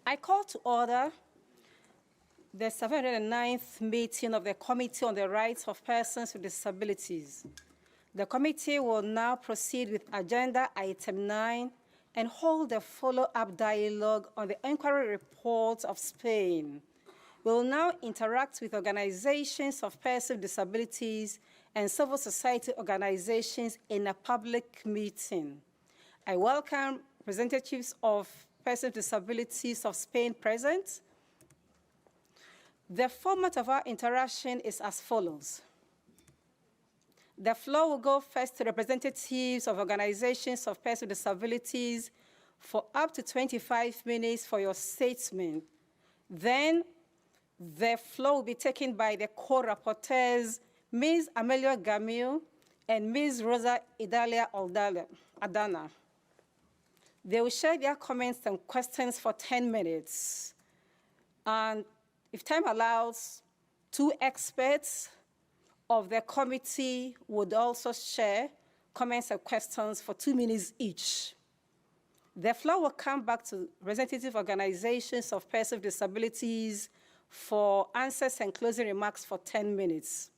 I call to order the 709th meeting of the Committee on the Rights of Persons with Disabilities. The committee will now proceed with Agenda Item 9 and hold a follow-up dialogue on the inquiry report of Spain. We will now interact with organizations of persons with disabilities and civil society organizations in a public meeting. I welcome representatives of persons with disabilities of Spain present. The format of our interaction is as follows. The floor will go first to representatives of organizations of persons with disabilities for up to 25 minutes for your statement. Then the floor will be taken by the co-rapporteurs, Ms. Amelia Gamil and Ms. Rosa Idalia Adana. They will share their comments and questions for 10 minutes. And if time allows, 2 experts of the committee would also share comments and questions for 2 minutes each. The floor will come back to representative organizations of persons with disabilities for answers and closing remarks for 10 minutes.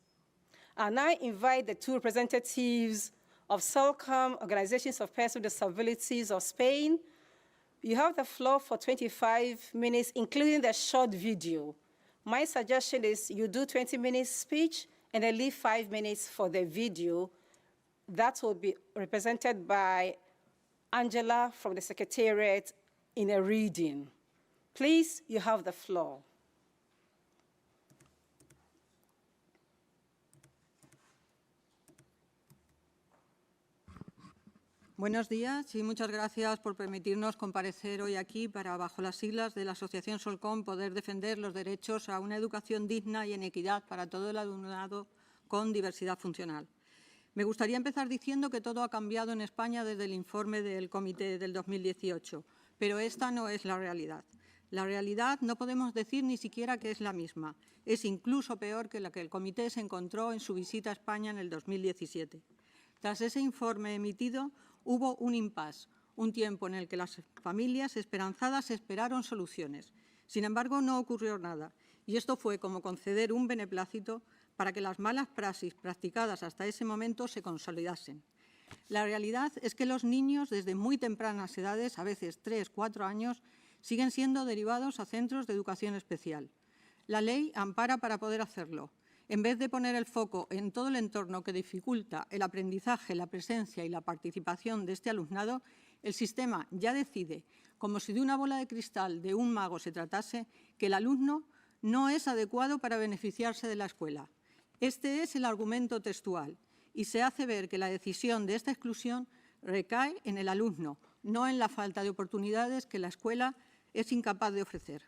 And I invite the 2 representatives of SELCOM, Organizations of Persons with Disabilities of Spain. You have the floor for 25 minutes, including the short video. My suggestion is you do 20 minutes speech and then leave 5 minutes for the video. That will be represented by Angela from the Secretariat in a reading. Please, you have the floor. Buenos días y muchas gracias por permitirnos comparecer hoy aquí para, bajo las siglas de la Asociación SOLCOM, poder defender los derechos a una educación digna y en equidad para todo el alumnado con diversidad funcional. Me gustaría empezar diciendo que todo ha cambiado en España desde el informe del Comité del 2018, pero esta no es la realidad. La realidad no podemos decir ni siquiera que es la misma. Es incluso peor que la que el Comité se encontró en su visita a España en el 2017. Tras ese informe emitido, hubo un impasse, un tiempo en el que las familias esperanzadas esperaron soluciones. Sin embargo, no ocurrió nada, y esto fue como conceder un beneplácito para que las malas praxis practicadas hasta ese momento se consolidasen. La realidad es que los niños, desde muy tempranas edades, a veces 3 o 4 años, siguen siendo derivados a centros de educación especial. La ley ampara para poder hacerlo. En vez de poner el foco en todo el entorno que dificulta el aprendizaje, la presencia y la participación de este alumnado, el sistema ya decide, como si de una bola de cristal de un mago se tratase, que el alumno no es adecuado para beneficiarse de la escuela. Este es el argumento textual y se hace ver que la decisión de esta exclusión recae en el alumno, no en la falta de oportunidades que la escuela es incapaz de ofrecer.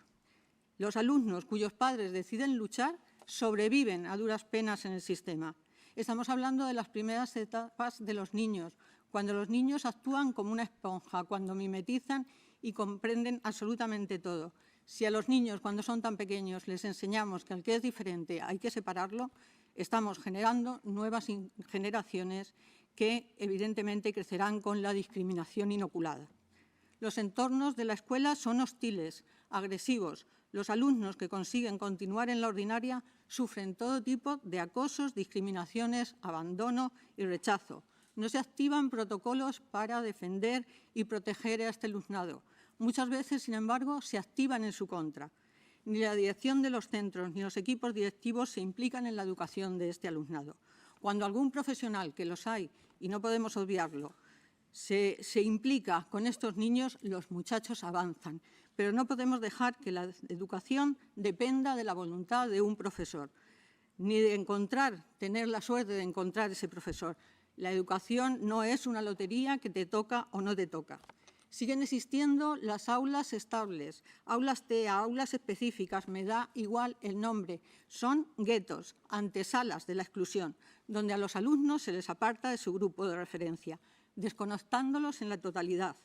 Los alumnos cuyos padres deciden luchar sobreviven a duras penas en el sistema. Estamos hablando de las primeras etapas de los niños, cuando los niños actúan como una esponja, cuando mimetizan y comprenden absolutamente todo. Si a los niños, cuando son tan pequeños, les enseñamos que al que es diferente hay que separarlo, estamos generando nuevas generaciones que evidentemente crecerán con la discriminación inoculada. Los entornos de la escuela son hostiles, agresivos. Los alumnos que consiguen continuar en la ordinaria sufren todo tipo de acosos, discriminaciones, abandono y rechazo. No se activan protocolos para defender y proteger a este alumnado. Muchas veces, sin embargo, se activan en su contra. Ni la dirección de los centros ni los equipos directivos se implican en la educación de este alumnado. Cuando algún profesional, que los hay y no podemos obviarlo, se implica con estos niños, los muchachos avanzan. Pero no podemos dejar que la educación dependa de la voluntad de un profesor, ni de tener la suerte de encontrar ese profesor. La educación no es una lotería que te toca o no te toca. Siguen existiendo las aulas estables, aulas TEA, aulas específicas, me da igual el nombre. Son guetos, antesalas de la exclusión, donde a los alumnos se les aparta de su grupo de referencia, desconectándolos en la totalidad.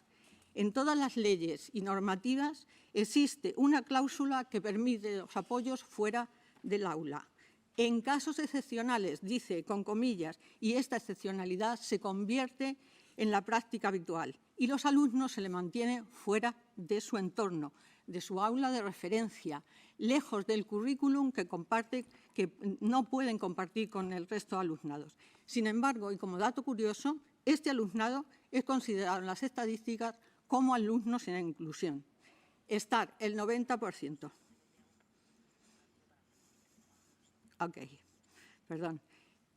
En todas las leyes y normativas existe una cláusula que permite los apoyos fuera del aula. En casos excepcionales, dice con comillas, y esta excepcionalidad se convierte en la práctica habitual y los alumnos se les mantiene fuera de su entorno, de su aula de referencia, lejos del currículum que no pueden compartir con el resto de alumnados. Sin embargo, y como dato curioso, este alumnado es considerado en las estadísticas como alumnos en inclusión. Estar el 90%.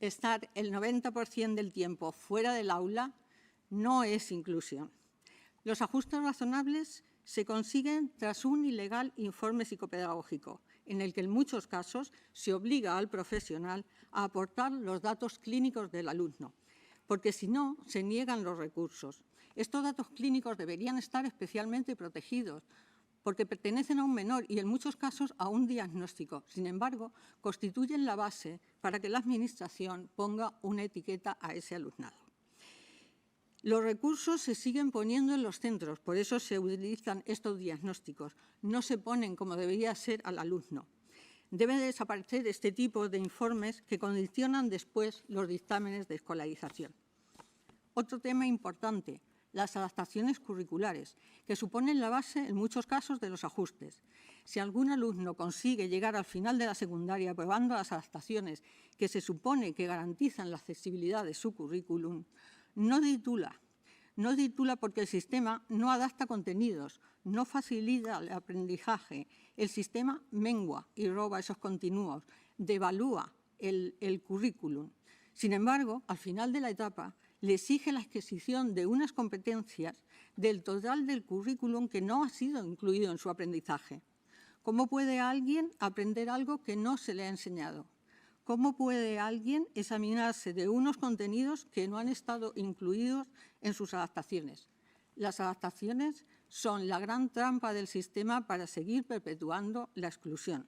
Estar el 90% del tiempo fuera del aula no es inclusión. Los ajustes razonables se consiguen tras un ilegal informe psicopedagógico, en el que en muchos casos se obliga al profesional a aportar los datos clínicos del alumno, porque si no, se niegan los recursos. Estos datos clínicos deberían estar especialmente protegidos, porque pertenecen a un menor y, en muchos casos, a un diagnóstico. Sin embargo, constituyen la base para que la Administración ponga una etiqueta a ese alumnado. Los recursos se siguen poniendo en los centros, por eso se utilizan estos diagnósticos. No se ponen como debería ser al alumno. Debe desaparecer este tipo de informes que condicionan después los dictámenes de escolarización. Otro tema importante, las adaptaciones curriculares, que suponen la base, en muchos casos, de los ajustes. Si algún alumno consigue llegar al final de la secundaria aprobando las adaptaciones que se supone que garantizan la accesibilidad de su currículum, no titula porque el sistema no adapta contenidos, no facilita el aprendizaje, el sistema mengua y roba esos continuos, devalúa el currículum. Sin embargo, al final de la etapa, le exige la adquisición de unas competencias del total del currículum que no ha sido incluido en su aprendizaje. ¿Cómo puede alguien aprender algo que no se le ha enseñado? ¿Cómo puede alguien examinarse de unos contenidos que no han estado incluidos en sus adaptaciones? Las adaptaciones son la gran trampa del sistema para seguir perpetuando la exclusión.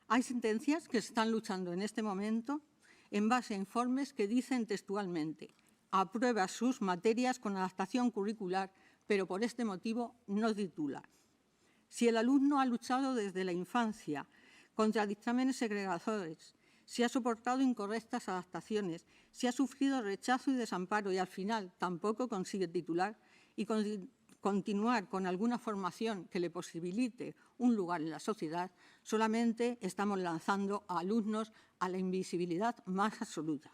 Hay sentencias que se están luchando en este momento en base a informes que dicen textualmente: aprueba sus materias con adaptación curricular, pero por este motivo no titula. Si el alumno ha luchado desde la infancia contra dictámenes segregadores, si ha soportado incorrectas adaptaciones, si ha sufrido rechazo y desamparo y al final tampoco consigue titular y continuar con alguna formación que le posibilite un lugar en la sociedad, solamente estamos lanzando a alumnos a la invisibilidad más absoluta.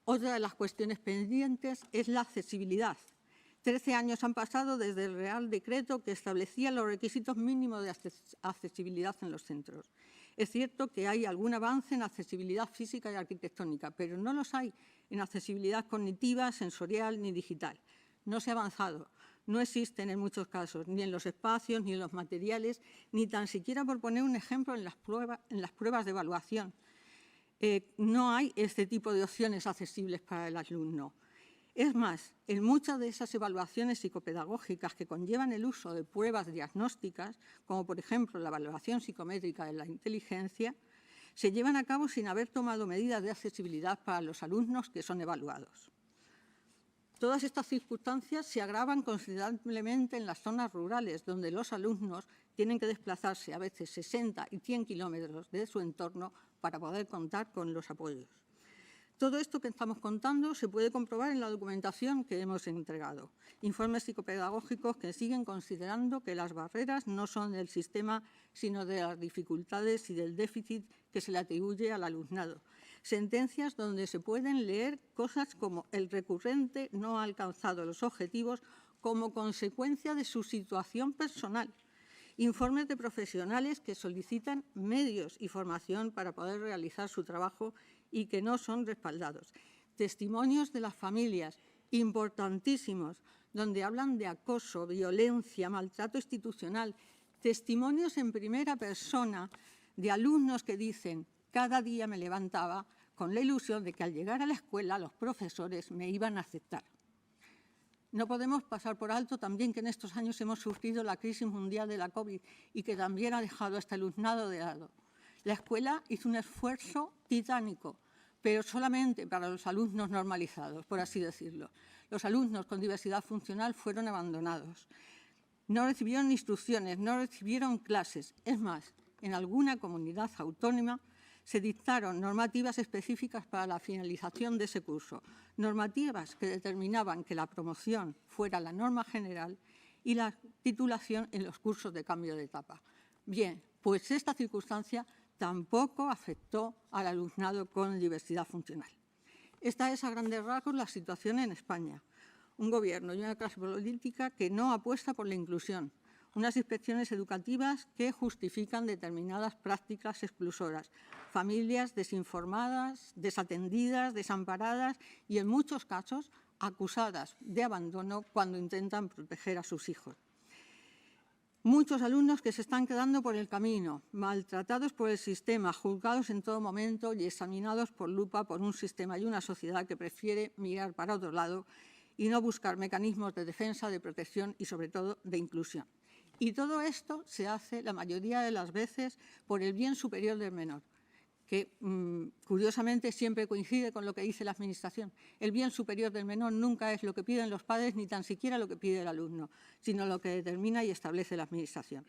Otra de las cuestiones pendientes es la accesibilidad. 13 años han pasado desde el Real Decreto que establecía los requisitos mínimos de accesibilidad en los centros. Es cierto que hay algún avance en accesibilidad física y arquitectónica, pero no los hay en accesibilidad cognitiva, sensorial ni digital. No se ha avanzado. No existen en muchos casos, ni en los espacios, ni en los materiales, ni tan siquiera, por poner un ejemplo, en las pruebas de evaluación. No hay este tipo de opciones accesibles para el alumno. Es más, en muchas de esas evaluaciones psicopedagógicas que conllevan el uso de pruebas diagnósticas, como por ejemplo la evaluación psicométrica de la inteligencia, se llevan a cabo sin haber tomado medidas de accesibilidad para los alumnos que son evaluados. Todas estas circunstancias se agravan considerablemente en las zonas rurales, donde los alumnos tienen que desplazarse a veces 60 y 100 kilómetros de su entorno para poder contar con los apoyos. Todo esto que estamos contando se puede comprobar en la documentación que hemos entregado. Informes psicopedagógicos que siguen considerando que las barreras no son del sistema, sino de las dificultades y del déficit que se le atribuye al alumnado. Sentencias donde se pueden leer cosas como el recurrente no ha alcanzado los objetivos como consecuencia de su situación personal. Informes de profesionales que solicitan medios y formación para poder realizar su trabajo y que no son respaldados. Testimonios de las familias, importantísimos, donde hablan de acoso, violencia, maltrato institucional. Testimonios en primera persona de alumnos que dicen: cada día me levantaba con la ilusión de que al llegar a la escuela los profesores me iban a aceptar. No podemos pasar por alto también que en estos años hemos sufrido la crisis mundial de la COVID y que también ha dejado a este alumnado de lado. La escuela hizo un esfuerzo titánico, pero solamente para los alumnos normalizados, por así decirlo. Los alumnos con diversidad funcional fueron abandonados. No recibieron instrucciones, no recibieron clases. Es más, en alguna comunidad autónoma Se dictaron normativas específicas para la finalización de ese curso, normativas que determinaban que la promoción fuera la norma general y la titulación en los cursos de cambio de etapa. Bien, pues esta circunstancia tampoco afectó al alumnado con diversidad funcional. Esta es a grandes rasgos la situación en España. Un gobierno y una clase política que no apuesta por la inclusión, unas inspecciones educativas que justifican determinadas prácticas exclusoras, familias desinformadas, desatendidas, desamparadas y, en muchos casos, acusadas de abandono cuando intentan proteger a sus hijos. Muchos alumnos que se están quedando por el camino, maltratados por el sistema, juzgados en todo momento y examinados por lupa por un sistema y una sociedad que prefiere mirar para otro lado y no buscar mecanismos de defensa, de protección y, sobre todo, de inclusión. Y todo esto se hace la mayoría de las veces por el bien superior del menor, que curiosamente siempre coincide con lo que dice la Administración. El bien superior del menor nunca es lo que piden los padres ni tan siquiera lo que pide el alumno, sino lo que determina y establece la Administración.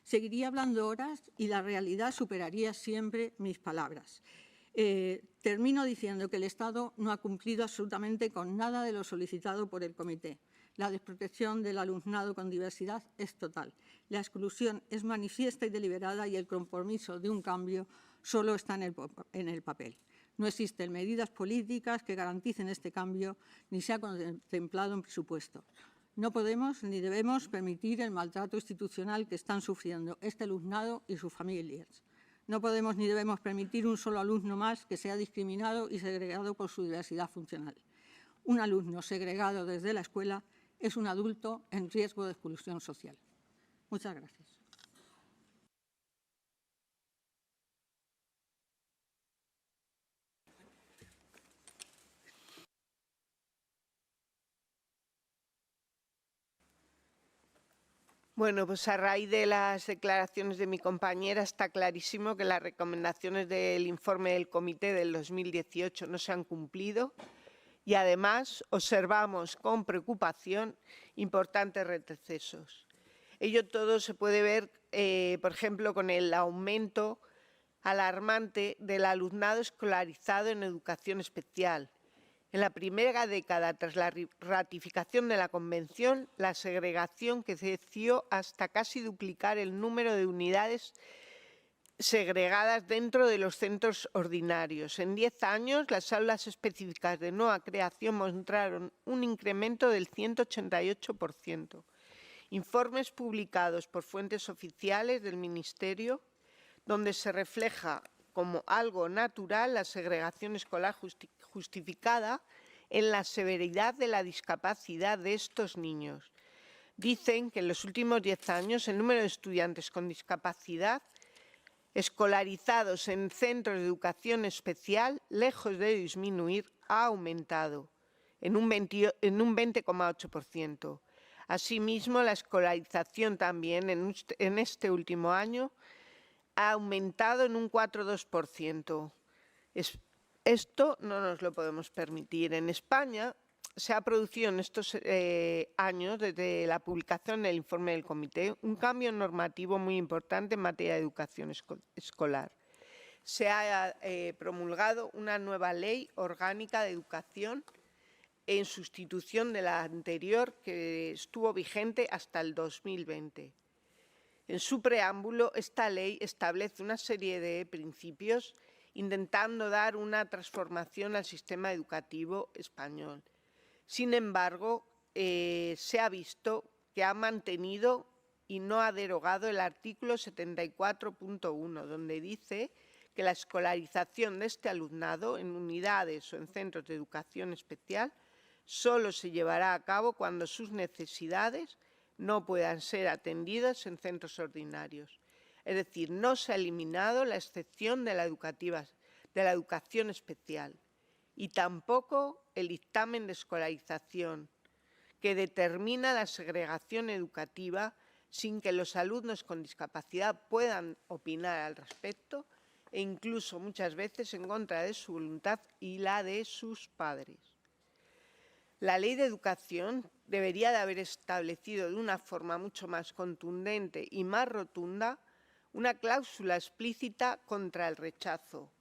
Seguiría hablando horas y la realidad superaría siempre mis palabras. Termino diciendo que el Estado no ha cumplido absolutamente con nada de lo solicitado por el Comité. La desprotección del alumnado con diversidad es total. La exclusión es manifiesta y deliberada y el compromiso de un cambio solo está en el papel. No existen medidas políticas que garanticen este cambio ni se ha contemplado en presupuesto. No podemos ni debemos permitir el maltrato institucional que están sufriendo este alumnado y sus familias. No podemos ni debemos permitir un solo alumno más que sea discriminado y segregado por su diversidad funcional. Un alumno segregado desde la escuela es un adulto en riesgo de exclusión social. Muchas gracias. Bueno, pues a raíz de las declaraciones de mi compañera está clarísimo que las recomendaciones del informe del Comité del 2018 no se han cumplido y además observamos con preocupación importantes retrocesos. Ello todo se puede ver, por ejemplo, con el aumento alarmante del alumnado escolarizado en educación especial. En la primera década, tras la ratificación de la Convención, la segregación creció hasta casi duplicar el número de unidades segregadas dentro de los centros ordinarios. En 10 años, las aulas específicas de nueva creación mostraron un incremento del 188%. Informes publicados por fuentes oficiales del Ministerio, donde se refleja como algo natural la segregación escolar justificada en la severidad de la discapacidad de estos niños. Dicen que en los últimos 10 años el número de estudiantes con discapacidad escolarizados en centros de educación especial, lejos de disminuir, ha aumentado en un 20,8%. Asimismo, la escolarización también en este último año ha aumentado en un 4,2%. Esto no nos lo podemos permitir. En España se ha producido en estos años, desde la publicación del informe del Comité, un cambio normativo muy importante en materia de educación escolar. Se ha promulgado una nueva ley orgánica de educación en sustitución de la anterior, que estuvo vigente hasta el 2020. En su preámbulo, esta ley establece una serie de principios intentando dar una transformación al sistema educativo español. Sin embargo, se ha visto que ha mantenido y no ha derogado el artículo 74.1, donde dice que la escolarización de este alumnado en unidades o en centros de educación especial solo se llevará a cabo cuando sus necesidades no puedan ser atendidas en centros ordinarios. Es decir, no se ha eliminado la excepción de la educación especial y tampoco el dictamen de escolarización, que determina la segregación educativa sin que los alumnos con discapacidad puedan opinar al respecto e incluso muchas veces en contra de su voluntad y la de sus padres. La Ley de Educación debería de haber establecido de una forma mucho más contundente y más rotunda una cláusula explícita contra el rechazo,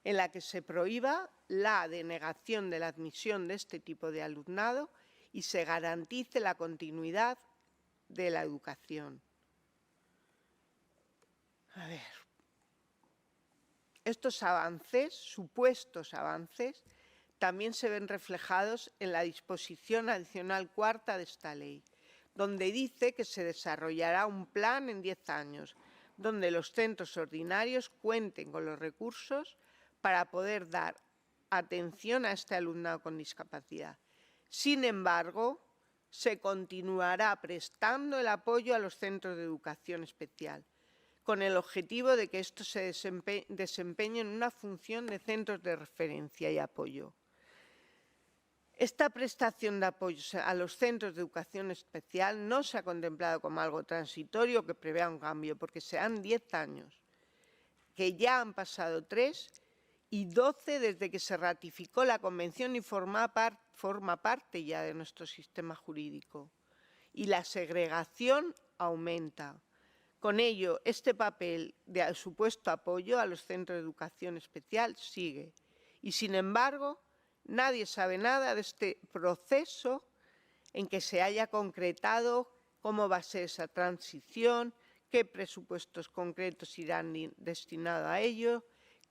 en la que se prohíba la denegación de la admisión de este tipo de alumnado y se garantice la continuidad de la educación. A ver, estos avances, supuestos avances, también se ven reflejados en la disposición adicional cuarta de esta ley, donde dice que se desarrollará un plan en 10 años, donde los centros ordinarios cuenten con los recursos para poder dar atención a este alumnado con discapacidad. Sin embargo, se continuará prestando el apoyo a los centros de educación especial, con el objetivo de que estos se desempeñen una función de centros de referencia y apoyo. Esta prestación de apoyo a los centros de educación especial no se ha contemplado como algo transitorio que prevea un cambio, porque serán 10 años, que ya han pasado 3 y 12 desde que se ratificó la Convención y forma parte ya de nuestro sistema jurídico. Y la segregación aumenta. Con ello, este papel de supuesto apoyo a los centros de educación especial sigue. Y, sin embargo, nadie sabe nada de este proceso en que se haya concretado cómo va a ser esa transición, qué presupuestos concretos irán destinados a ello,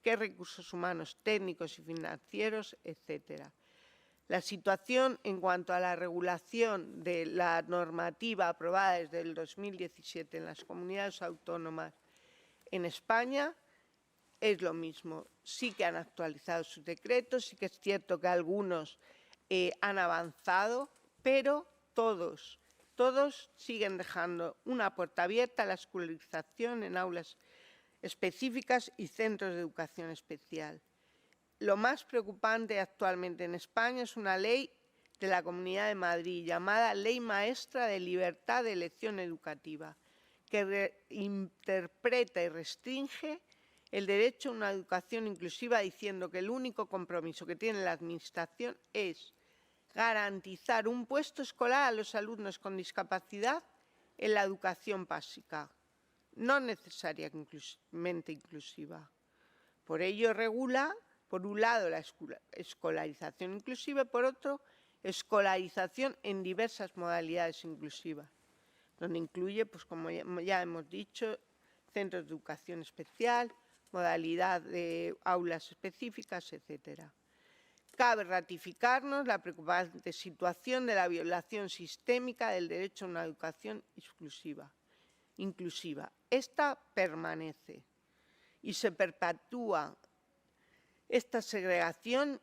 qué recursos humanos, técnicos y financieros, etcétera. La situación en cuanto a la regulación de la normativa aprobada desde el 2017 en las comunidades autónomas en España es lo mismo. Sí que han actualizado sus decretos, sí que es cierto que algunos han avanzado, pero todos siguen dejando una puerta abierta a la escolarización en aulas específicas y centros de educación especial. Lo más preocupante actualmente en España es una ley de la Comunidad de Madrid llamada Ley Maestra de Libertad de Elección Educativa, que interpreta y restringe el derecho a una educación inclusiva, diciendo que el único compromiso que tiene la Administración es garantizar un puesto escolar a los alumnos con discapacidad en la educación básica, no necesariamente inclusiva. Por ello, regula, por un lado, la escolarización inclusiva y, por otro, escolarización en diversas modalidades inclusivas, donde incluye, pues, como ya hemos dicho, centros de educación especial, modalidad de aulas específicas, etcétera. Cabe ratificarnos la preocupante situación de la violación sistémica del derecho a una educación inclusiva. Esta permanece y se perpetúa esta segregación,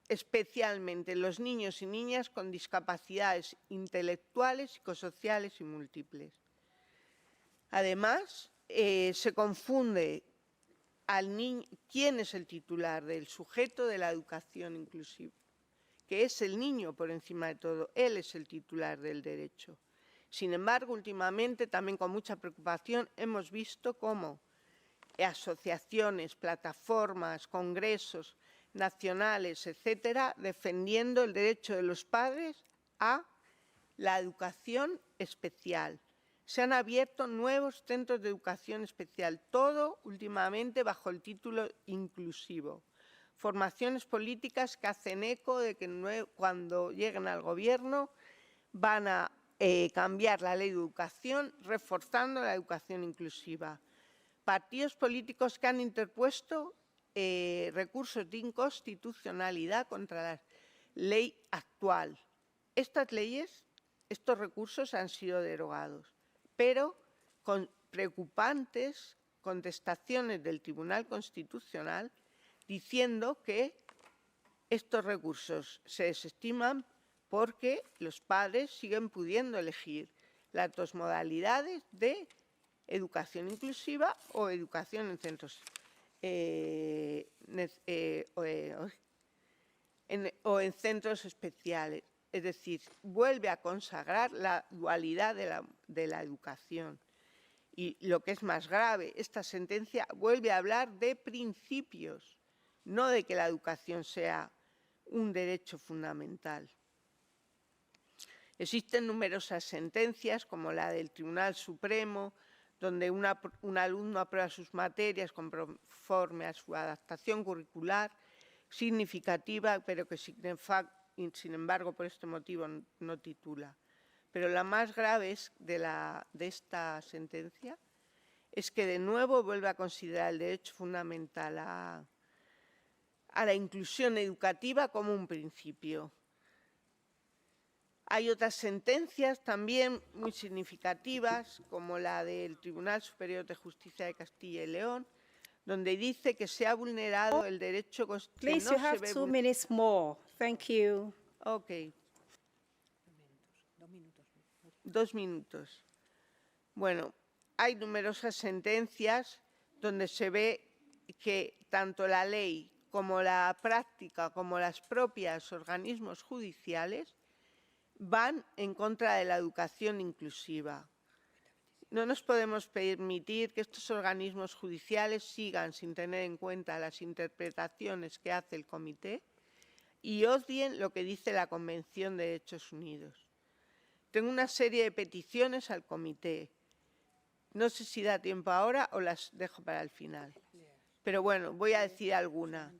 especialmente en los niños y niñas con discapacidades intelectuales, psicosociales y múltiples. Además, se confunde al niño, quién es el titular del sujeto de la educación inclusiva, que es el niño por encima de todo, él es el titular del derecho. Sin embargo, últimamente, también con mucha preocupación, hemos visto cómo asociaciones, plataformas, congresos nacionales, etcétera, defendiendo el derecho de los padres a la educación especial. Se han abierto nuevos centros de educación especial, todo últimamente bajo el título inclusivo. Formaciones políticas que hacen eco de que cuando lleguen al gobierno van a cambiar la ley de educación, reforzando la educación inclusiva. Partidos políticos que han interpuesto recursos de inconstitucionalidad contra la ley actual. Estas leyes, estos recursos han sido derogados, pero con preocupantes contestaciones del Tribunal Constitucional diciendo que estos recursos se desestiman porque los padres siguen pudiendo elegir las dos modalidades de educación inclusiva o educación en centros o en centros especiales. Es decir, vuelve a consagrar la dualidad de la educación. Y lo que es más grave, esta sentencia vuelve a hablar de principios, no de que la educación sea un derecho fundamental. Existen numerosas sentencias, como la del Tribunal Supremo, donde un alumno aprueba sus materias conforme a su adaptación curricular significativa, pero que sin embargo por este motivo no titula. Pero la más grave de esta sentencia es que de nuevo vuelve a considerar el derecho fundamental a la inclusión educativa como un principio. Hay otras sentencias también muy significativas, como la del Tribunal Superior de Justicia de Castilla y León, donde dice que se ha vulnerado el derecho constitucional. Please, you have 2 minutes more. Thank you. Ok. 2 minutos. Bueno, hay numerosas sentencias donde se ve que tanto la ley como la práctica, como los propios organismos judiciales, van en contra de la educación inclusiva. No nos podemos permitir que estos organismos judiciales sigan sin tener en cuenta las interpretaciones que hace el comité y odien lo que dice la Convención de Derechos Unidos. Tengo una serie de peticiones al comité. No sé si da tiempo ahora o las dejo para el final. Pero bueno, voy a decir alguna.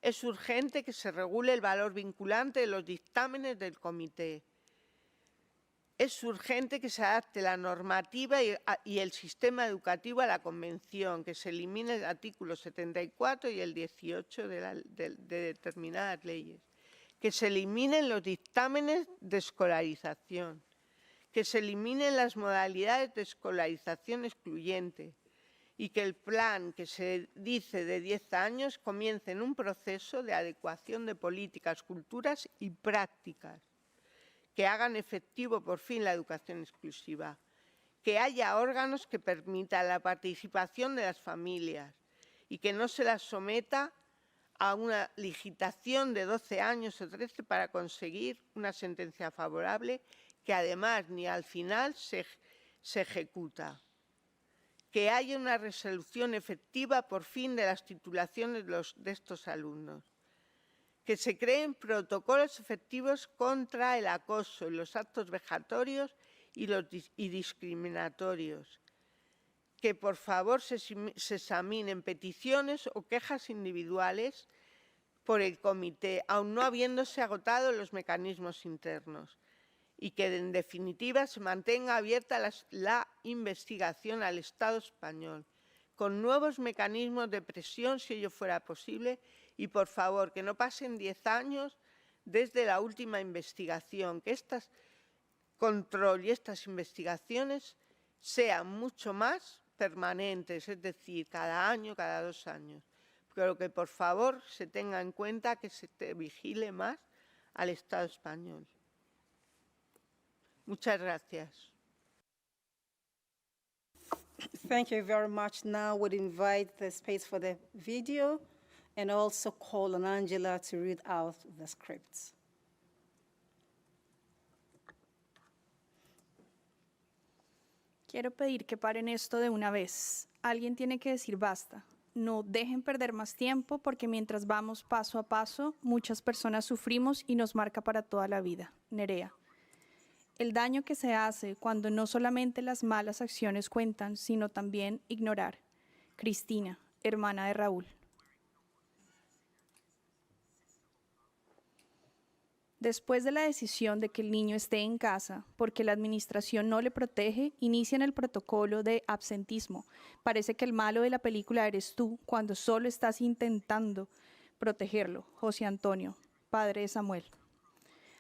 Es urgente que se regule el valor vinculante de los dictámenes del comité. Es urgente que se adapte la normativa y el sistema educativo a la Convención, que se elimine el artículo 74 y el 18 de determinadas leyes, que se eliminen los dictámenes de escolarización, que se eliminen las modalidades de escolarización excluyente y que el plan que se dice de 10 años comience en un proceso de adecuación de políticas, culturas y prácticas que hagan efectivo por fin la educación exclusiva, que haya órganos que permitan la participación de las familias y que no se las someta a una licitación de 12 años o 13 para conseguir una sentencia favorable que además ni al final se ejecuta. Que haya una resolución efectiva por fin de las titulaciones de estos alumnos. Que se creen protocolos efectivos contra el acoso y los actos vejatorios y discriminatorios. Que, por favor, se examinen peticiones o quejas individuales por el comité, aun no habiéndose agotado los mecanismos internos. Y que, en definitiva, se mantenga abierta la investigación al Estado español, con nuevos mecanismos de presión, si ello fuera posible, y, por favor, que no pasen 10 años desde la última investigación, que estos control y estas investigaciones sean mucho más permanentes, es decir, cada año, cada 2 años. Pero que, por favor, se tenga en cuenta que se vigile más al Estado español. Muchas gracias. Thank you very much. Now we'll invite the space for the video and also call on Angela to read out the script. Quiero pedir que paren esto de una vez. Alguien tiene que decir basta. No dejen perder más tiempo porque mientras vamos paso a paso, muchas personas sufrimos y nos marca para toda la vida. Nerea. El daño que se hace cuando no solamente las malas acciones cuentan, sino también ignorar. Cristina, hermana de Raúl. Después de la decisión de que el niño esté en casa porque la administración no le protege, inician el protocolo de absentismo. Parece que el malo de la película eres tú cuando solo estás intentando protegerlo. José Antonio, padre de Samuel.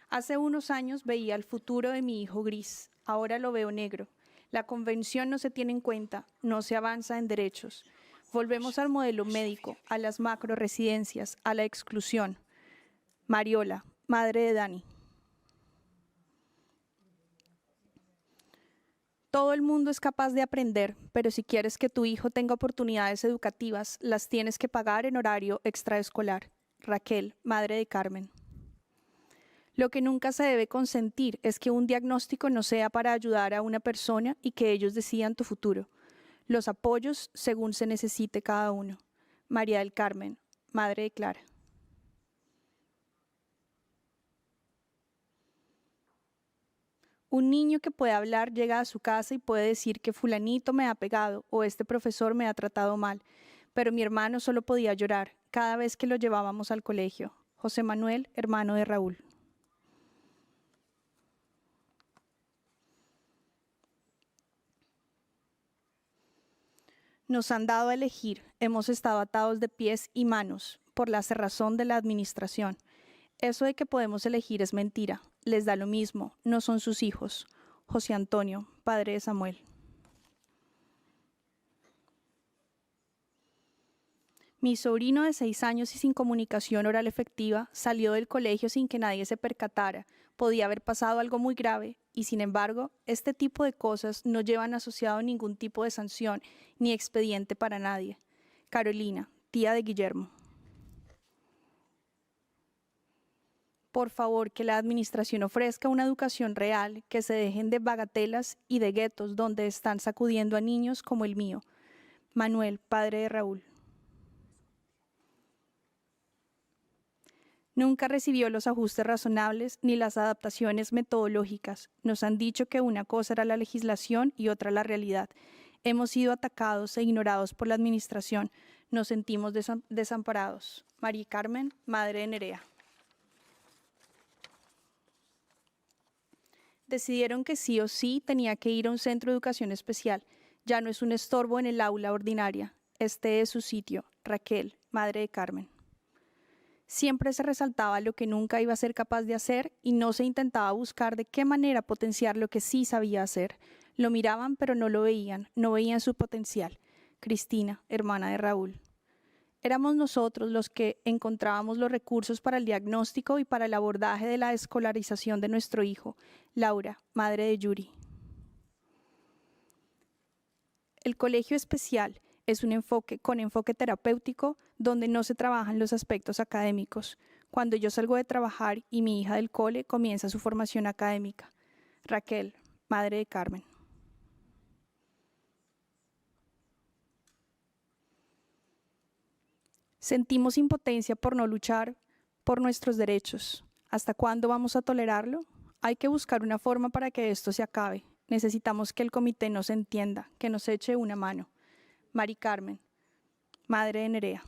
Hace unos años veía el futuro de mi hijo gris, ahora lo veo negro. La convención no se tiene en cuenta, no se avanza en derechos. Volvemos al modelo médico, a las macroresidencias, a la exclusión. Mariola, madre de Dani. Todo el mundo es capaz de aprender, pero si quieres que tu hijo tenga oportunidades educativas, las tienes que pagar en horario extraescolar. Raquel, madre de Carmen. Lo que nunca se debe consentir es que un diagnóstico no sea para ayudar a una persona y que ellos decidan tu futuro. Los apoyos según se necesite cada uno. María del Carmen, madre de Clara. Un niño que puede hablar llega a su casa y puede decir que fulanito me ha pegado o este profesor me ha tratado mal, pero mi hermano solo podía llorar cada vez que lo llevábamos al colegio. José Manuel, hermano de Raúl. Nos han dado a elegir, hemos estado atados de pies y manos por la cerrazón de la administración. Eso de que podemos elegir es mentira, les da lo mismo, no son sus hijos. José Antonio, padre de Samuel. Mi sobrino de 6 años y sin comunicación oral efectiva salió del colegio sin que nadie se percatara. Podía haber pasado algo muy grave y, sin embargo, este tipo de cosas no llevan asociado ningún tipo de sanción ni expediente para nadie. Carolina, tía de Guillermo. Por favor, que la administración ofrezca una educación real, que se dejen de bagatelas y de guetos donde están sacudiendo a niños como el mío. Manuel, padre de Raúl. Nunca recibió los ajustes razonables ni las adaptaciones metodológicas. Nos han dicho que una cosa era la legislación y otra la realidad. Hemos sido atacados e ignorados por la administración. Nos sentimos desamparados. María Carmen, madre de Nerea. Decidieron que sí o sí tenía que ir a un centro de educación especial. Ya no es un estorbo en el aula ordinaria. Este es su sitio. Raquel, madre de Carmen. Siempre se resaltaba lo que nunca iba a ser capaz de hacer y no se intentaba buscar de qué manera potenciar lo que sí sabía hacer. Lo miraban pero no lo veían, no veían su potencial. Cristina, hermana de Raúl. Éramos nosotros los que encontrábamos los recursos para el diagnóstico y para el abordaje de la escolarización de nuestro hijo. Laura, madre de Yuri. El colegio especial es un enfoque con enfoque terapéutico donde no se trabajan los aspectos académicos. Cuando yo salgo de trabajar y mi hija del cole comienza su formación académica. Raquel, madre de Carmen. Sentimos impotencia por no luchar por nuestros derechos. ¿Hasta cuándo vamos a tolerarlo? Hay que buscar una forma para que esto se acabe. Necesitamos que el comité nos entienda, que nos eche una mano. Mari Carmen, madre de Nerea.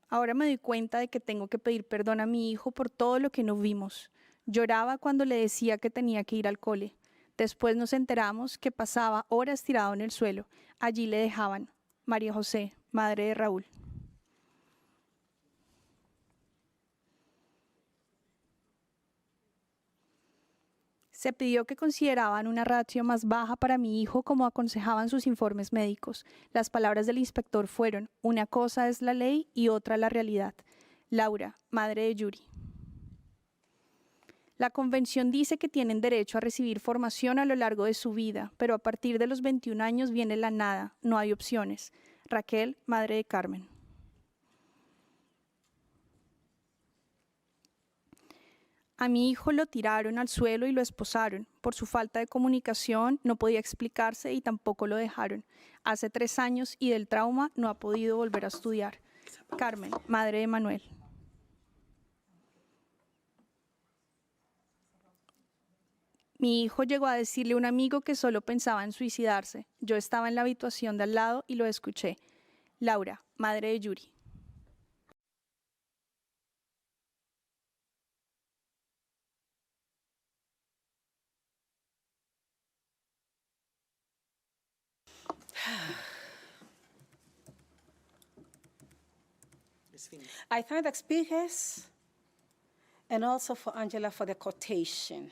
Ahora me doy cuenta de que tengo que pedir perdón a mi hijo por todo lo que no vimos. Lloraba cuando le decía que tenía que ir al cole. Después nos enteramos que pasaba horas tirado en el suelo. Allí le dejaban. María José, madre de Raúl. Se pidió que consideraban una ratio más baja para mi hijo como aconsejaban sus informes médicos. Las palabras del inspector fueron: una cosa es la ley y otra la realidad. Laura, madre de Yuri. La convención dice que tienen derecho a recibir formación a lo largo de su vida, pero a partir de los 21 años viene la nada, no hay opciones. Raquel, madre de Carmen. A mi hijo lo tiraron al suelo y lo esposaron. Por su falta de comunicación no podía explicarse y tampoco lo dejaron. Hace 3 años y del trauma no ha podido volver a estudiar. Carmen, madre de Manuel. Mi hijo llegó a decirle a un amigo que solo pensaba en suicidarse. Yo estaba en la habitación de al lado y lo escuché. Laura, madre de Yuri. I thank the speakers and also for Angela for the quotation.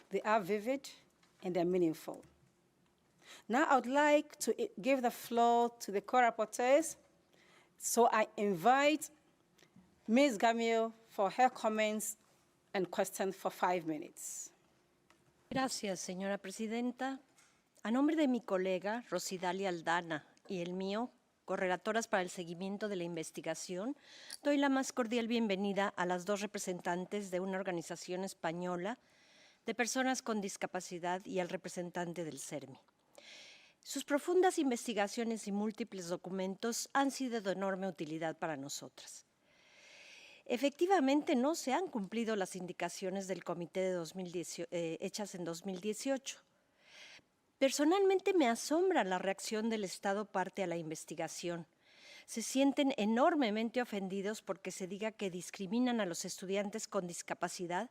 They are vivid and they're meaningful. Now I would like to give the floor to the co-rapporteurs. So I invite Ms. Gamio for her comments and questions for 5 minutes. Gracias, señora presidenta. A nombre de mi colega Rosidalia Aldana y el mío, correlatoras para el seguimiento de la investigación, doy la más cordial bienvenida a las 2 representantes de una organización española de personas con discapacidad y al representante del CERMI. Sus profundas investigaciones y múltiples documentos han sido de enorme utilidad para nosotras. Efectivamente, no se han cumplido las indicaciones del comité de hechas en 2018. Personalmente me asombra la reacción del Estado parte a la investigación. Se sienten enormemente ofendidos porque se diga que discriminan a los estudiantes con discapacidad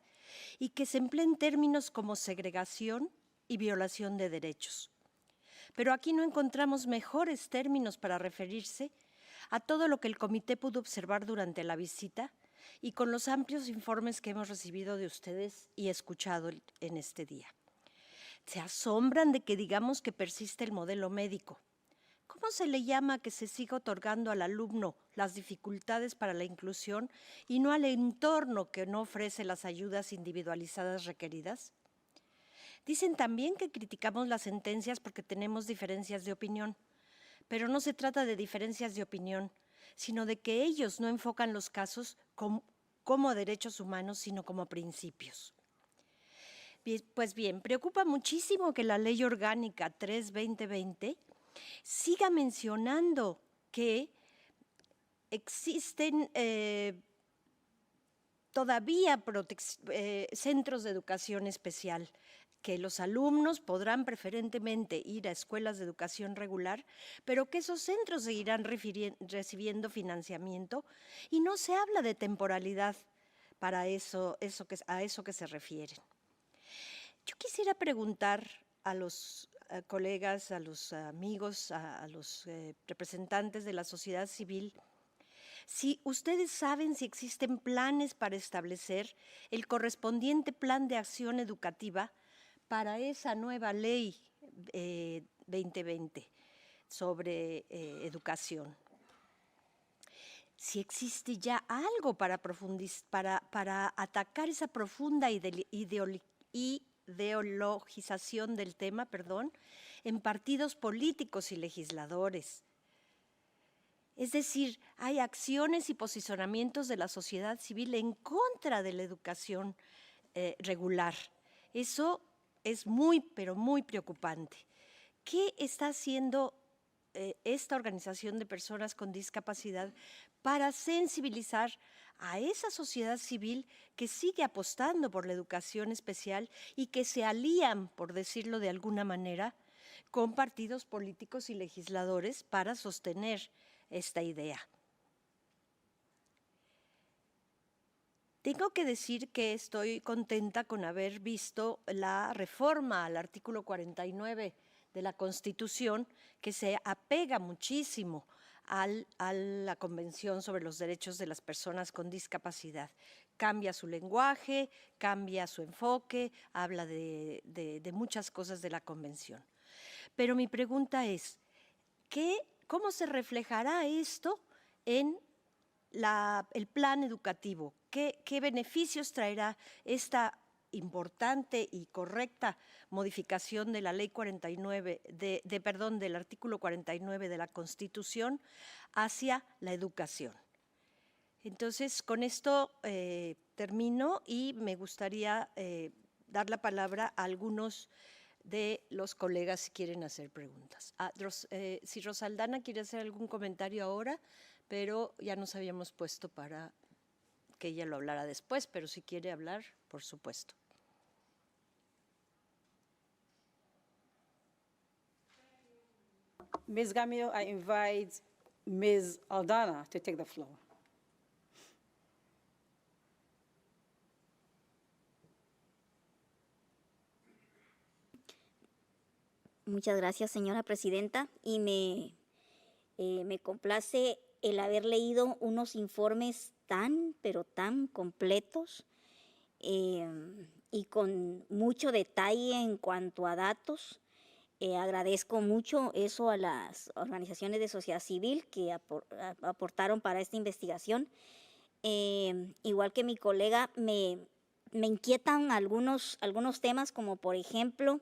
y que se empleen términos como segregación y violación de derechos. Pero aquí no encontramos mejores términos para referirse a todo lo que el comité pudo observar durante la visita y con los amplios informes que hemos recibido de ustedes y escuchado en este día. Se asombran de que digamos que persiste el modelo médico. ¿Cómo se le llama que se siga otorgando al alumno las dificultades para la inclusión y no al entorno que no ofrece las ayudas individualizadas requeridas? Dicen también que criticamos las sentencias porque tenemos diferencias de opinión, pero no se trata de diferencias de opinión, sino de que ellos no enfocan los casos como derechos humanos, sino como principios. Pues bien, preocupa muchísimo que la Ley Orgánica 3/2020 siga mencionando que existen todavía centros de educación especial, que los alumnos podrán preferentemente ir a escuelas de educación regular, pero que esos centros seguirán recibiendo financiamiento y no se habla de temporalidad para a eso que se refieren. Yo quisiera preguntar a los colegas, a los amigos, a los representantes de la sociedad civil, si ustedes saben si existen planes para establecer el correspondiente plan de acción educativa para esa nueva ley 2020 sobre educación. Si existe ya algo para atacar esa profunda ideologización del tema, en partidos políticos y legisladores. Es decir, hay acciones y posicionamientos de la sociedad civil en contra de la educación regular. Eso es muy, pero muy preocupante. ¿Qué está haciendo esta organización de personas con discapacidad para sensibilizar a esa sociedad civil que sigue apostando por la educación especial y que se alían, por decirlo de alguna manera, con partidos políticos y legisladores para sostener esta idea? Tengo que decir que estoy contenta con haber visto la reforma al artículo 49 de la Constitución, que se apega muchísimo a la Convención sobre los Derechos de las Personas con Discapacidad. Cambia su lenguaje, cambia su enfoque, habla de muchas cosas de la Convención. Pero mi pregunta es, ¿cómo se reflejará esto en el plan educativo? ¿Qué beneficios traerá esta importante y correcta modificación de la Ley 49, del artículo 49 de la Constitución hacia la educación? Entonces, con esto termino y me gustaría dar la palabra a algunos de los colegas si quieren hacer preguntas. Si Rosaldana quiere hacer algún comentario ahora, pero ya nos habíamos puesto para que ella lo hablara después, pero si quiere hablar, por supuesto. Ms. Gamio, I invite Ms. Aldana to take the floor. Muchas gracias, señora presidenta, y me complace el haber leído unos informes pero tan completos y con mucho detalle en cuanto a datos. Agradezco mucho eso a las organizaciones de sociedad civil que aportaron para esta investigación. Igual que mi colega, me inquietan algunos temas, como por ejemplo,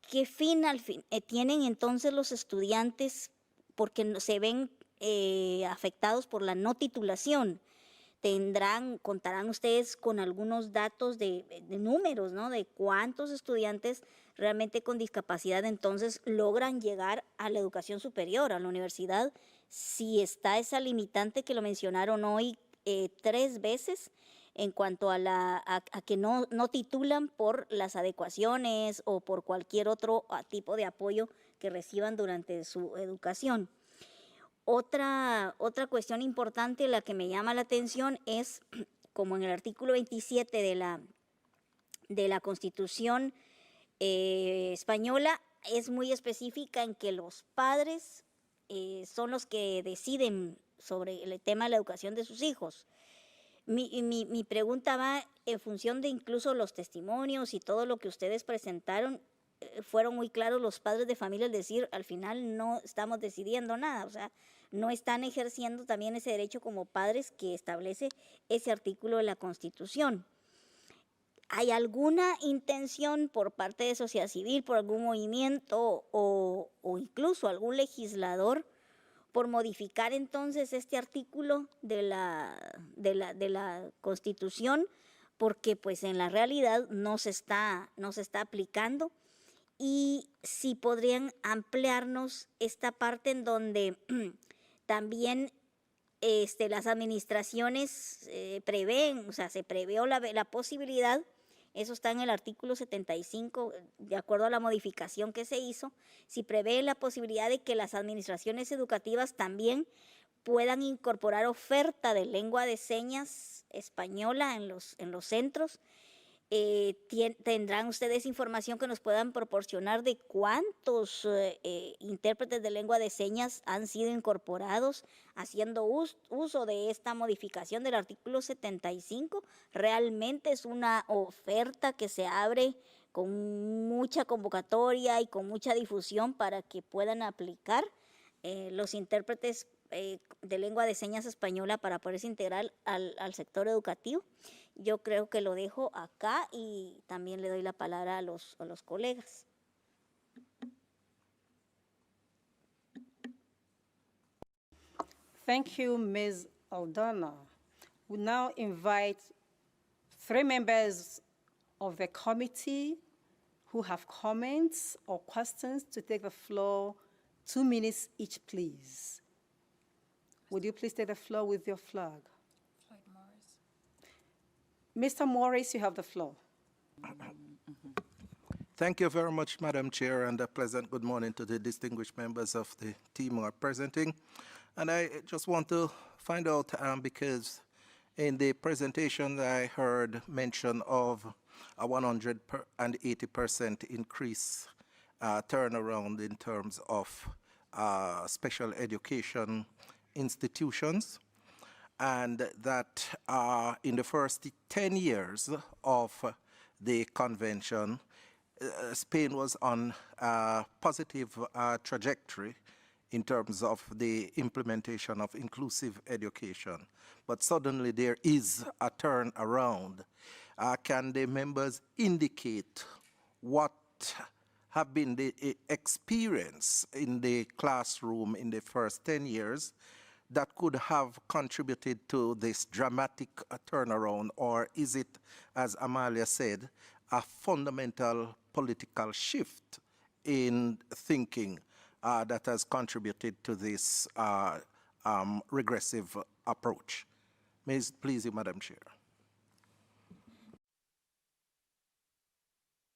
¿qué fin tienen entonces los estudiantes porque se ven afectados por la no titulación? Contarán ustedes con algunos datos de números, ¿no? De cuántos estudiantes realmente con discapacidad entonces logran llegar a la educación superior, a la universidad, si está esa limitante que lo mencionaron hoy 3 veces en cuanto a que no titulan por las adecuaciones o por cualquier otro tipo de apoyo que reciban durante su educación. Otra cuestión importante, la que me llama la atención, es como en el artículo 27 de la Constitución española, es muy específica en que los padres son los que deciden sobre el tema de la educación de sus hijos. Mi pregunta va en función de incluso los testimonios y todo lo que ustedes presentaron. Fueron muy claros los padres de familia al decir, al final no estamos decidiendo nada, o sea, no están ejerciendo también ese derecho como padres que establece ese artículo de la Constitución. ¿Hay alguna intención por parte de sociedad civil, por algún movimiento o incluso algún legislador por modificar entonces este artículo de la Constitución? Porque pues en la realidad no se está aplicando. Y si podrían ampliarnos esta parte en donde también las administraciones prevén, o sea, se previó la posibilidad, eso está en el artículo 75, de acuerdo a la modificación que se hizo, si prevé la posibilidad de que las administraciones educativas también puedan incorporar oferta de lengua de señas española en los centros. ¿Tendrán ustedes información que nos puedan proporcionar de cuántos intérpretes de lengua de señas han sido incorporados haciendo uso de esta modificación del artículo 75? ¿Realmente es una oferta que se abre con mucha convocatoria y con mucha difusión para que puedan aplicar los intérpretes de lengua de señas española para poderse integrar al sector educativo? Yo creo que lo dejo acá y también le doy la palabra a los colegas. Thank you, Ms. Aldana. We now invite 3 members of the committee who have comments or questions to take the floor. 2 minutes each, please. Would you please take the floor with your flag? Mr. Morris, you have the floor. Thank you very much, Madam Chair, and a pleasant good morning to the distinguished members of the team who are presenting. And I just want to find out, because in the presentation I heard mention of a 180% increase turnaround in terms of special education institutions, and that in the first 10 years of the convention, Spain was on a positive trajectory in terms of the implementation of inclusive education. But suddenly there is a turnaround. Can the members indicate what have been the experience in the classroom in the first 10 years that could have contributed to this dramatic turnaround, or is it, as Amalia said, a fundamental political shift in thinking that has contributed to this regressive approach? Please, Madam Chair.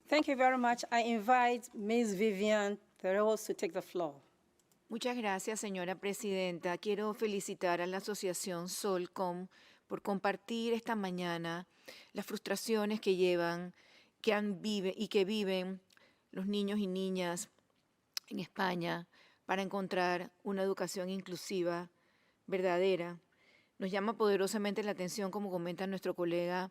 Thank you very much. I invite Ms. Vivian Terreros to take the floor. Muchas gracias, señora presidenta. Quiero felicitar a la Asociación Solcom por compartir esta mañana las frustraciones que llevan, que viven los niños y niñas en España para encontrar una educación inclusiva, verdadera. Nos llama poderosamente la atención, como comenta nuestro colega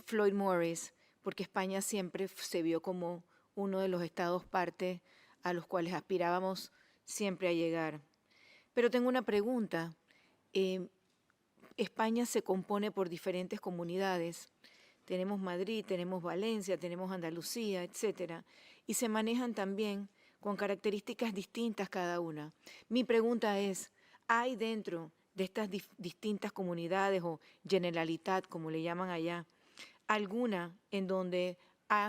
Floyd Morris, porque España siempre se vio como uno de los estados parte a los cuales aspirábamos siempre a llegar. Pero tengo una pregunta. España se compone por diferentes comunidades. Tenemos Madrid, tenemos Valencia, tenemos Andalucía, etcétera, y se manejan también con características distintas cada una. Mi pregunta es, ¿hay dentro de estas distintas comunidades o Generalitat, como le llaman allá, alguna en donde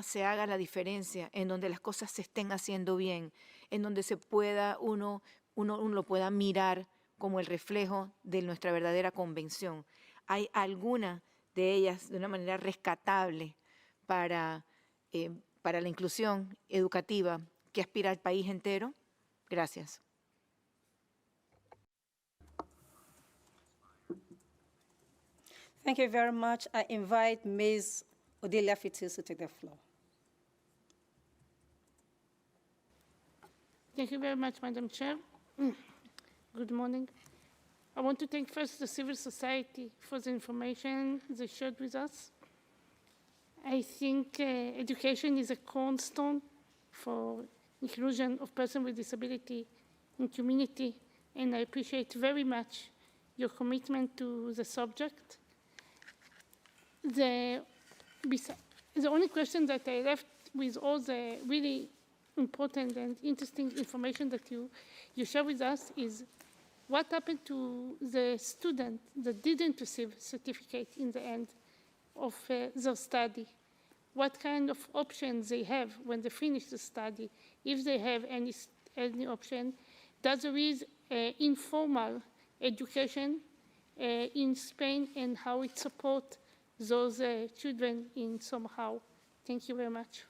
se haga la diferencia, en donde las cosas se estén haciendo bien, en donde se pueda uno lo pueda mirar como el reflejo de nuestra verdadera convención. ¿Hay alguna de ellas de una manera rescatable para la inclusión educativa que aspira al país entero? Gracias. Thank you very much. I invite Ms. Odelia Fitis to take the floor. Thank you very much, Madam Chair. Good morning. I want to thank first the civil society for the information they shared with us. I think education is a cornerstone for inclusion of persons with disability in community, and I appreciate very much your commitment to the subject. The only question that I left with all the really important and interesting information that you share with us is what happened to the student that didn't receive certificate in the end of their study. What kind of options they have when they finish the study, if they have any option. That there is informal education in Spain and how it supports those children in somehow. Thank you very much.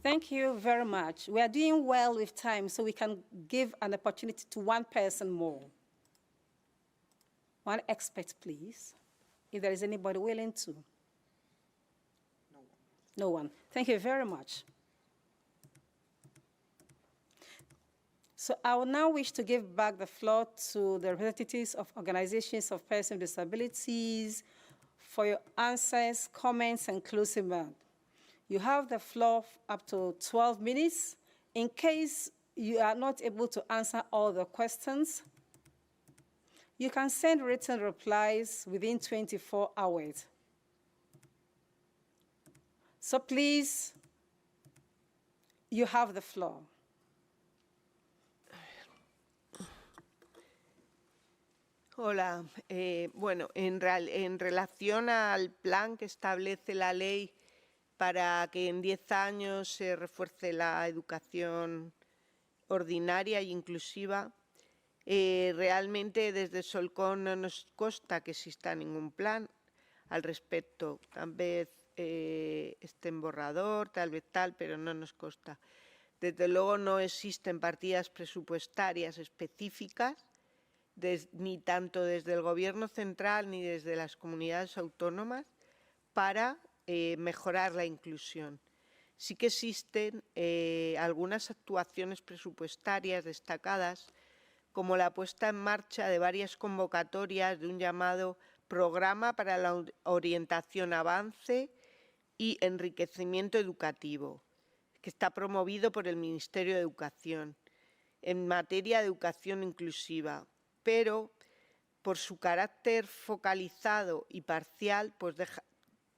Thank you very much. We are doing well with time, so we can give an opportunity to one person more. One expert, please, if there is anybody willing to. No one. Thank you very much. So I will now wish to give back the floor to the representatives of organizations of persons with disabilities for your answers, comments, and closing remarks. You have the floor up to 12 minutes. In case you are not able to answer all the questions, you can send written replies within 24 hours. So please, you have the floor. Hola. Bueno, en relación al plan que establece la ley para que en 10 años se refuerce la educación ordinaria e inclusiva, realmente desde Solcon no nos consta que exista ningún plan al respecto. Tal vez esté en borrador, tal vez tal, pero no nos consta. Desde luego no existen partidas presupuestarias específicas, ni tanto desde el Gobierno central ni desde las comunidades autónomas, para mejorar la inclusión. Sí que existen algunas actuaciones presupuestarias destacadas, como la puesta en marcha de varias convocatorias de un llamado Programa para la Orientación, Avance y Enriquecimiento Educativo, que está promovido por el Ministerio de Educación, en materia de educación inclusiva, pero por su carácter focalizado y parcial, pues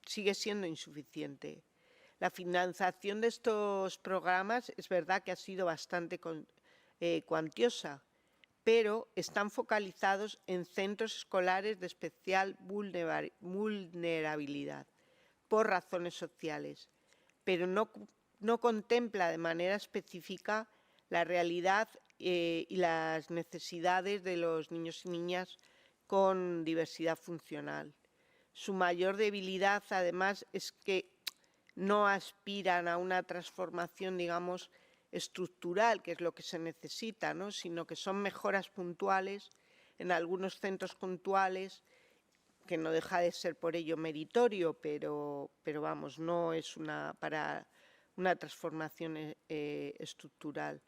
sigue siendo insuficiente. La financiación de estos programas es verdad que ha sido bastante cuantiosa, pero están focalizados en centros escolares de especial vulnerabilidad por razones sociales, pero no contempla de manera específica la realidad y las necesidades de los niños y niñas con diversidad funcional. Su mayor debilidad, además, es que no aspiran a una transformación, digamos, estructural, que es lo que se necesita, ¿no? Sino que son mejoras puntuales en algunos centros puntuales, que no deja de ser por ello meritorio, pero vamos, no es para una transformación estructural.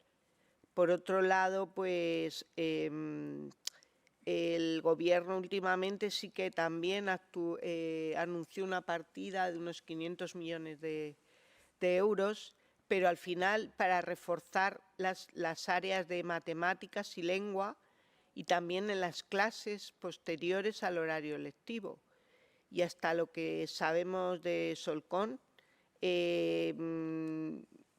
Por otro lado, pues el Gobierno últimamente sí que también anunció una partida de unos 500 millones de euros, pero al final para reforzar las áreas de matemáticas y lengua y también en las clases posteriores al horario lectivo. Y hasta lo que sabemos de Solcon,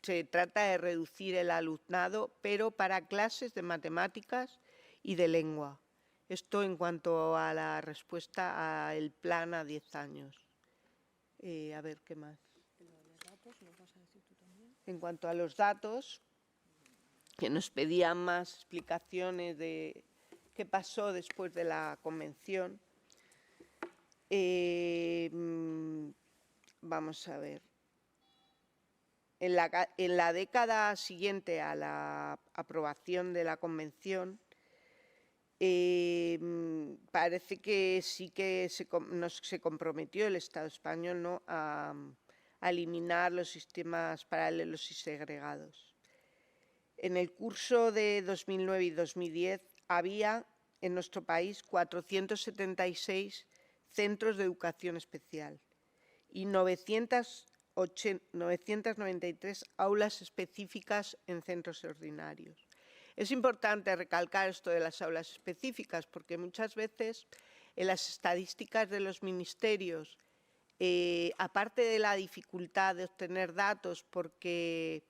se trata de reducir el alumnado, pero para clases de matemáticas y de lengua. Esto en cuanto a la respuesta al plan a 10 años. A ver, ¿qué más? En cuanto a los datos, que nos pedían más explicaciones de qué pasó después de la convención. Vamos a ver. En la década siguiente a la aprobación de la convención, parece que sí que se comprometió el Estado español, ¿no?, a eliminar los sistemas paralelos y segregados. En el curso de 2009 y 2010 había en nuestro país 476 centros de educación especial y 993 aulas específicas en centros ordinarios. Es importante recalcar esto de las aulas específicas porque muchas veces en las estadísticas de los ministerios, aparte de la dificultad de obtener datos porque,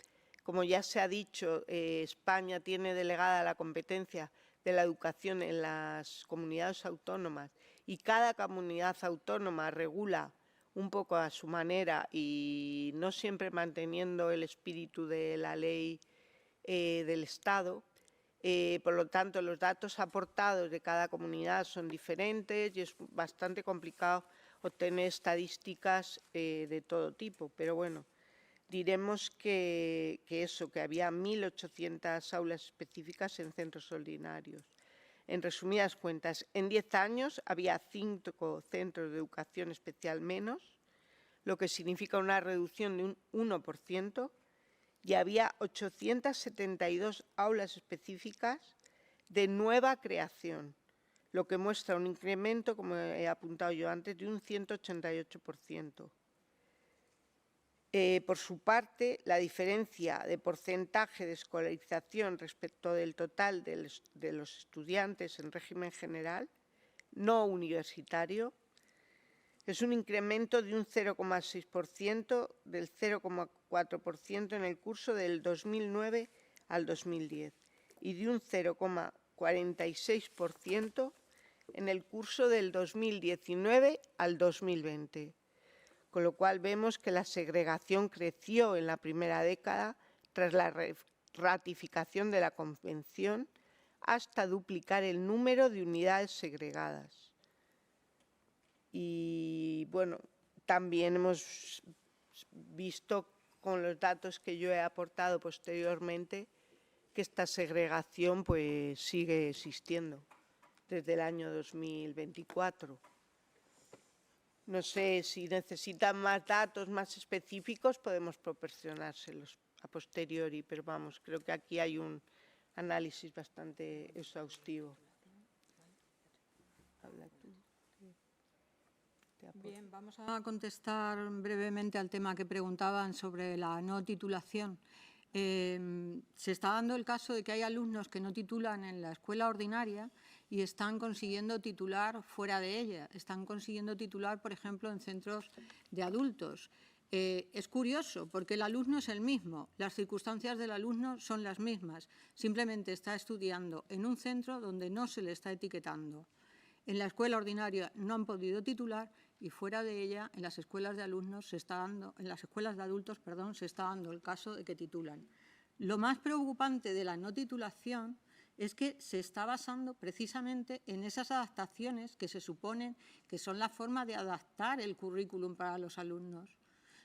como ya se ha dicho, España tiene delegada la competencia de la educación en las comunidades autónomas y cada comunidad autónoma regula un poco a su manera y no siempre manteniendo el espíritu de la ley del Estado. Por lo tanto, los datos aportados de cada comunidad son diferentes y es bastante complicado obtener estadísticas de todo tipo. Pero bueno, diremos que había 1.800 aulas específicas en centros ordinarios. En resumidas cuentas, en 10 años había 5 centros de educación especial menos, lo que significa una reducción de un 1%, y había 872 aulas específicas de nueva creación, lo que muestra un incremento, como he apuntado yo antes, de un 188%. Por su parte, la diferencia de porcentaje de escolarización respecto del total de los estudiantes en régimen general, no universitario, es un incremento de un 0,6%, del 0,4% en el curso del 2009 al 2010 y de un 0,46% en el curso del 2019 al 2020. Con lo cual vemos que la segregación creció en la primera década tras la ratificación de la Convención hasta duplicar el número de unidades segregadas. Y bueno, también hemos visto con los datos que yo he aportado posteriormente que esta segregación pues sigue existiendo desde el año 2024. No sé si necesitan más datos más específicos, podemos proporcionárselos a posteriori, pero vamos, creo que aquí hay un análisis bastante exhaustivo. Habla tú. Bien, vamos a contestar brevemente al tema que preguntaban sobre la no titulación. Se está dando el caso de que hay alumnos que no titulan en la escuela ordinaria y están consiguiendo titular fuera de ella. Están consiguiendo titular, por ejemplo, en centros de adultos. Es curioso porque el alumno es el mismo, las circunstancias del alumno son las mismas, simplemente está estudiando en un centro donde no se le está etiquetando. En la escuela ordinaria no han podido titular y fuera de ella, en las escuelas de alumnos se está dando, en las escuelas de adultos, perdón, se está dando el caso de que titulan. Lo más preocupante de la no titulación es que se está basando precisamente en esas adaptaciones que se suponen que son la forma de adaptar el currículum para los alumnos.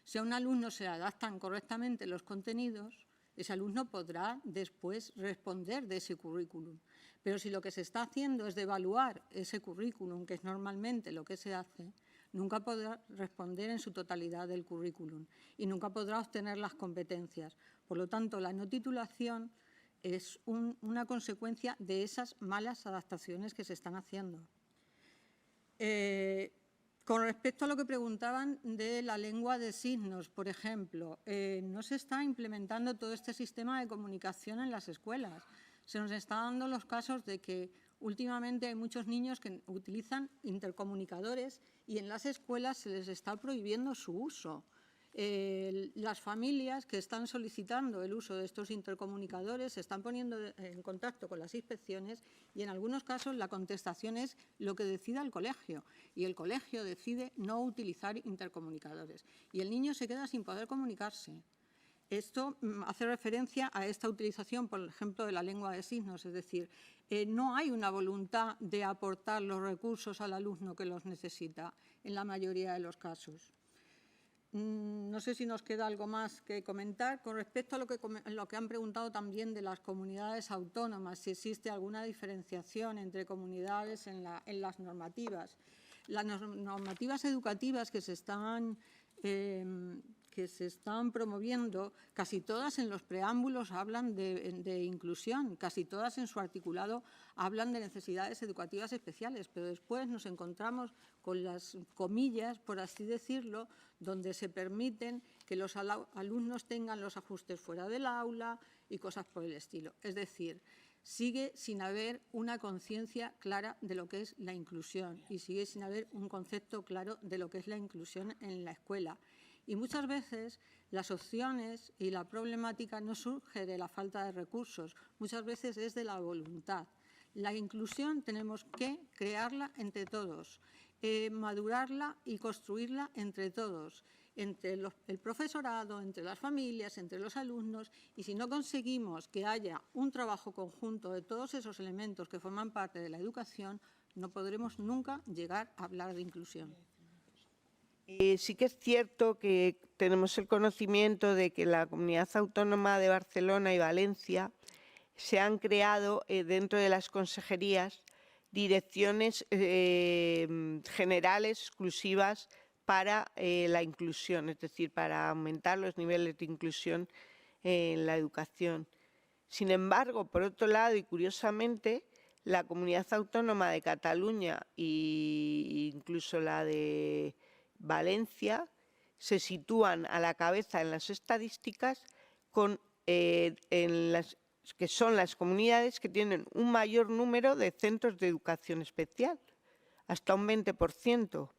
Si a un alumno se le adaptan correctamente los contenidos, ese alumno podrá después responder de ese currículum. Pero si lo que se está haciendo es devaluar ese currículum, que es normalmente lo que se hace, nunca podrá responder en su totalidad del currículum y nunca podrá obtener las competencias. Por lo tanto, la no titulación es una consecuencia de esas malas adaptaciones que se están haciendo. Con respecto a lo que preguntaban de la lengua de signos, por ejemplo, no se está implementando todo este sistema de comunicación en las escuelas. Se nos están dando los casos de que últimamente hay muchos niños que utilizan intercomunicadores y en las escuelas se les está prohibiendo su uso. Las familias que están solicitando el uso de estos intercomunicadores se están poniendo en contacto con las inspecciones y en algunos casos la contestación es lo que decida el colegio y el colegio decide no utilizar intercomunicadores y el niño se queda sin poder comunicarse. Esto hace referencia a esta utilización, por ejemplo, de la lengua de signos, es decir, no hay una voluntad de aportar los recursos al alumno que los necesita en la mayoría de los casos. No sé si nos queda algo más que comentar. Con respecto a lo que han preguntado también de las comunidades autónomas, si existe alguna diferenciación entre comunidades en las normativas. Las normativas educativas que se están promoviendo, casi todas en los preámbulos hablan de inclusión, casi todas en su articulado hablan de necesidades educativas especiales, pero después nos encontramos con las comillas, por así decirlo, donde se permiten que los alumnos tengan los ajustes fuera del aula y cosas por el estilo. Es decir, sigue sin haber una conciencia clara de lo que es la inclusión y sigue sin haber un concepto claro de lo que es la inclusión en la escuela. Y muchas veces las opciones y la problemática no surge de la falta de recursos, muchas veces es de la voluntad. La inclusión tenemos que crearla entre todos, madurarla y construirla entre todos, entre el profesorado, entre las familias, entre los alumnos, y si no conseguimos que haya un trabajo conjunto de todos esos elementos que forman parte de la educación, no podremos nunca llegar a hablar de inclusión. Sí que es cierto que tenemos el conocimiento de que la Comunidad Autónoma de Barcelona y Valencia se han creado dentro de las consejerías direcciones generales exclusivas para la inclusión, es decir, para aumentar los niveles de inclusión en la educación. Sin embargo, por otro lado, y curiosamente, la Comunidad Autónoma de Cataluña e incluso la de Valencia se sitúan a la cabeza en las estadísticas que son las comunidades que tienen un mayor número de centros de educación especial, hasta un 20%.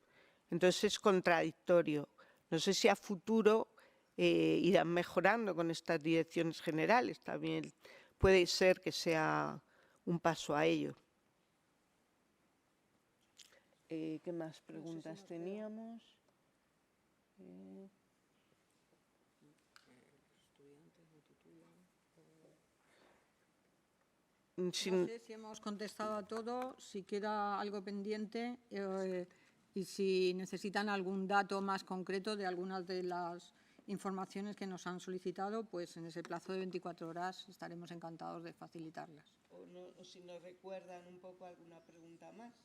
Entonces es contradictorio. No sé si a futuro irán mejorando con estas direcciones generales. También puede ser que sea un paso a ello. ¿Qué más preguntas teníamos? No sé si hemos contestado a todo, si queda algo pendiente y si necesitan algún dato más concreto de algunas de las informaciones que nos han solicitado, pues en ese plazo de 24 horas estaremos encantados de facilitarlas. O si nos recuerdan un poco alguna pregunta más.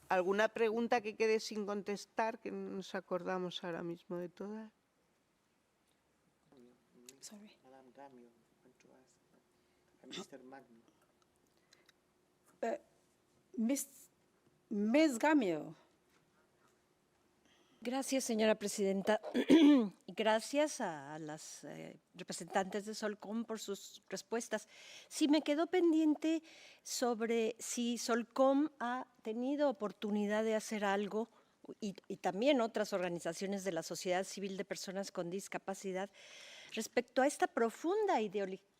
¿Alguna pregunta que quede sin contestar, que no nos acordamos ahora mismo de todas? Sorry. Madame Gamio, want to ask, Mr. Magno. Ms. Gamio. Gracias, señora presidenta. Y gracias a las representantes de Solcom por sus respuestas. Sí, me quedó pendiente sobre si Solcom ha tenido oportunidad de hacer algo, y también otras organizaciones de la sociedad civil de personas con discapacidad, respecto a esta profunda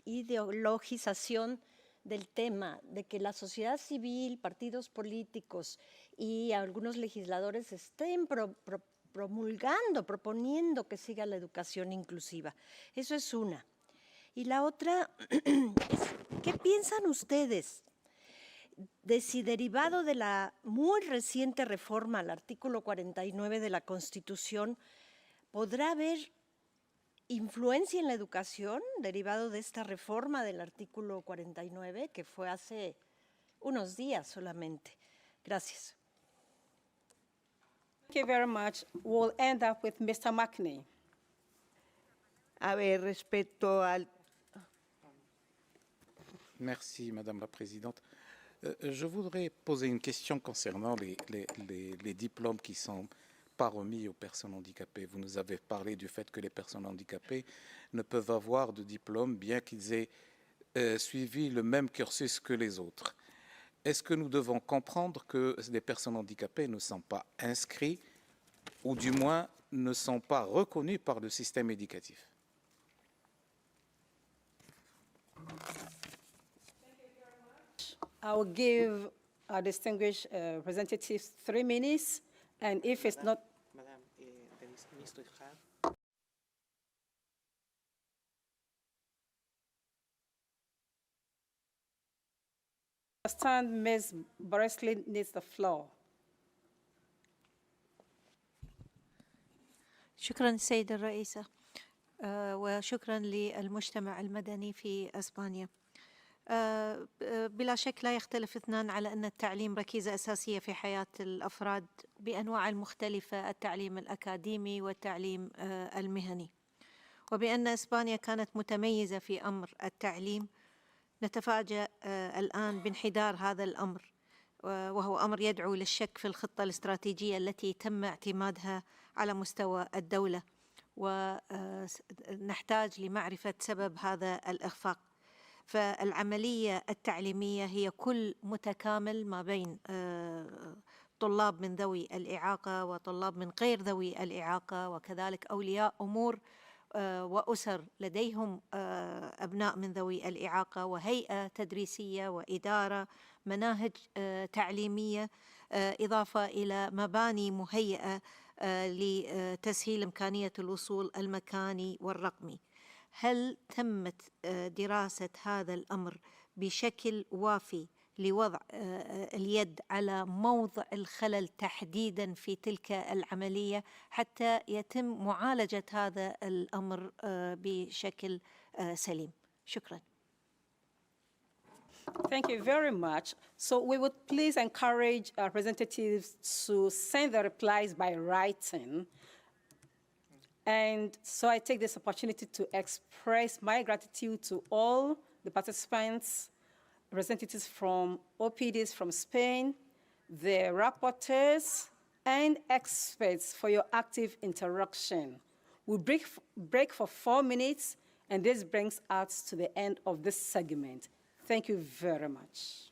ideologización del tema, de que la sociedad civil, partidos políticos y algunos legisladores estén proponiendo que siga la educación inclusiva. Eso es una. Y la otra es, ¿qué piensan ustedes de si derivado de la muy reciente reforma al artículo 49 de la Constitución podrá haber influencia en la educación derivado de esta reforma del artículo 49, que fue hace unos días solamente? Gracias. Thank you very much. We'll end up with Mr. Mackney. A ver, respecto al... Merci, Madame la Présidente. Je voudrais poser une question concernant les diplômes qui sont pas remis aux personnes handicapées. Vous nous avez parlé du fait que les personnes handicapées ne peuvent avoir de diplôme bien qu'ils aient suivi le même cursus que les autres. Est-ce que nous devons comprendre que les personnes handicapées ne sont pas inscrites ou du moins ne sont pas reconnues par le système éducatif? I will give our distinguished representatives 3 minutes, and if it's not... Madame, there is Mr. Khan. Understand Ms. Breslin needs the floor. شكرا السيدة الرئيسة وشكرا للمجتمع المدني في أسبانيا. بلا شك لا يختلف اثنان على أن التعليم ركيزة أساسية في حياة الأفراد بأنواع المختلفة، التعليم الأكاديمي والتعليم المهني، وبأن إسبانيا كانت متميزة في أمر التعليم. نتفاجأ الآن بانحدار هذا الأمر، وهو أمر يدعو للشك في الخطة الاستراتيجية التي تم اعتمادها على مستوى الدولة، ونحتاج لمعرفة سبب هذا الإخفاق. فالعملية التعليمية هي كل متكامل ما بين طلاب من ذوي الإعاقة وطلاب من غير ذوي الإعاقة، وكذلك أولياء أمور وأسر لديهم أبناء من ذوي الإعاقة، وهيئة تدريسية وإدارة، مناهج تعليمية، إضافة إلى مباني مهيئة لتسهيل إمكانية الوصول المكاني والرقمي. هل تمت دراسة هذا الأمر بشكل وافي لوضع اليد على موضع الخلل تحديداً في تلك العملية حتى يتم معالجة هذا الأمر بشكل سليم؟ شكراً. Thank you very much. So we would please encourage our representatives to send the replies by writing. And so I take this opportunity to express my gratitude to all the participants, representatives from OPDs from Spain, the rapporteurs, and experts for your active interaction. We'll break for 4 minutes, and this brings us to the end of this segment. Thank you very much.